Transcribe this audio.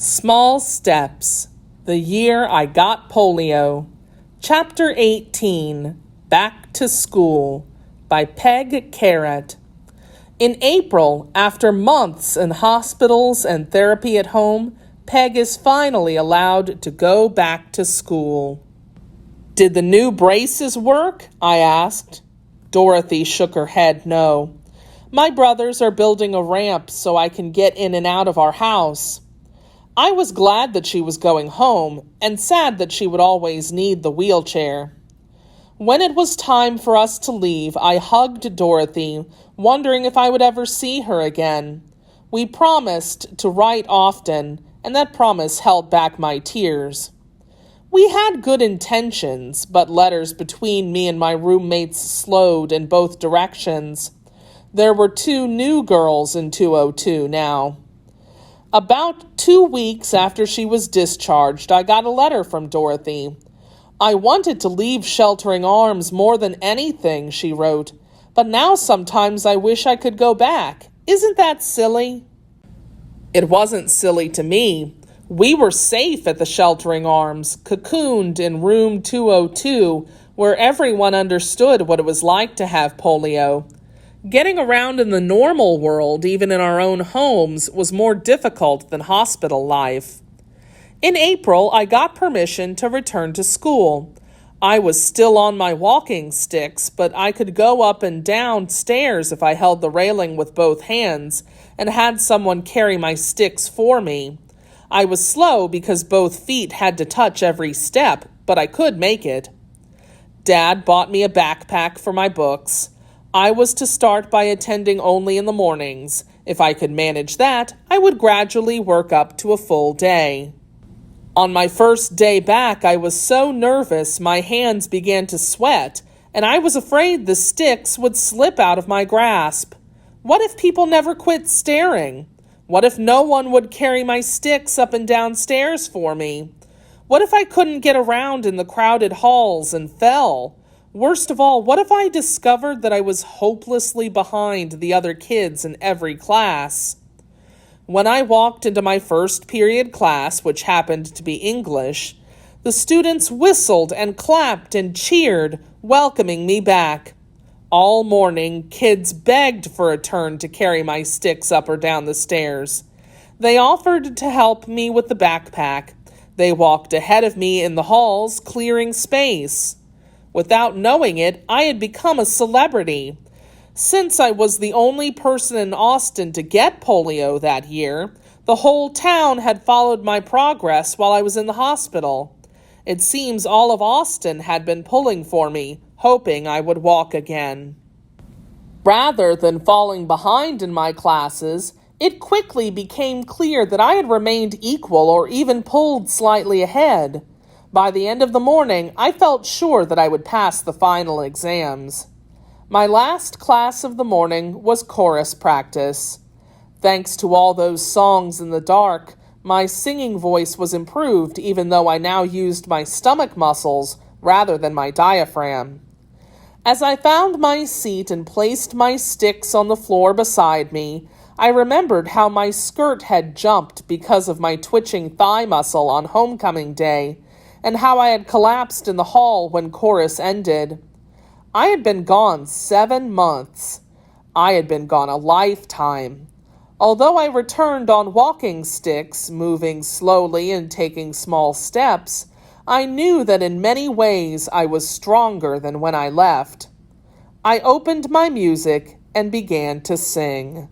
Small Steps, The Year I Got Polio. Chapter 18, Back to School, by Peg Carrot. In April, after months in hospitals and therapy at home, Peg is finally allowed to go back to school. Did the new braces work? I asked. Dorothy shook her head no. My brothers are building a ramp so I can get in and out of our house. I was glad that she was going home and sad that she would always need the wheelchair. When it was time for us to leave, I hugged Dorothy, wondering if I would ever see her again. We promised to write often, and that promise held back my tears. We had good intentions, but letters between me and my roommates slowed in both directions. There were 2 new girls in 202 now. About 2 weeks after she was discharged, I got a letter from Dorothy. I wanted to leave Sheltering Arms more than anything, she wrote, but now sometimes I wish I could go back. Isn't that silly? It wasn't silly to me. We were safe at the Sheltering Arms, cocooned in room 202, where everyone understood what it was like to have polio. Getting around in the normal world, even in our own homes, was more difficult than hospital life. In April, I got permission to return to school. I was still on my walking sticks, but I could go up and down stairs if I held the railing with both hands and had someone carry my sticks for me. I was slow because both feet had to touch every step, but I could make it. Dad bought me a backpack for my books. I was to start by attending only in the mornings. If I could manage that, I would gradually work up to a full day. On my first day back, I was so nervous my hands began to sweat, and I was afraid the sticks would slip out of my grasp. What if people never quit staring? What if no one would carry my sticks up and down stairs for me? What if I couldn't get around in the crowded halls and fell? Worst of all, what if I discovered that I was hopelessly behind the other kids in every class? When I walked into my first period class, which happened to be English, the students whistled and clapped and cheered, welcoming me back. All morning, kids begged for a turn to carry my sticks up or down the stairs. They offered to help me with the backpack. They walked ahead of me in the halls, clearing space. Without knowing it, I had become a celebrity. Since I was the only person in Austin to get polio that year, the whole town had followed my progress while I was in the hospital. It seems all of Austin had been pulling for me, hoping I would walk again. Rather than falling behind in my classes, it quickly became clear that I had remained equal or even pulled slightly ahead. By the end of the morning, I felt sure that I would pass the final exams. My last class of the morning was chorus practice. Thanks to all those songs in the dark, my singing voice was improved even though I now used my stomach muscles rather than my diaphragm. As I found my seat and placed my sticks on the floor beside me, I remembered how my skirt had jumped because of my twitching thigh muscle on homecoming day, and how I had collapsed in the hall when chorus ended. I had been gone 7 months. I had been gone a lifetime. Although I returned on walking sticks, moving slowly and taking small steps, I knew that in many ways I was stronger than when I left. I opened my music and began to sing.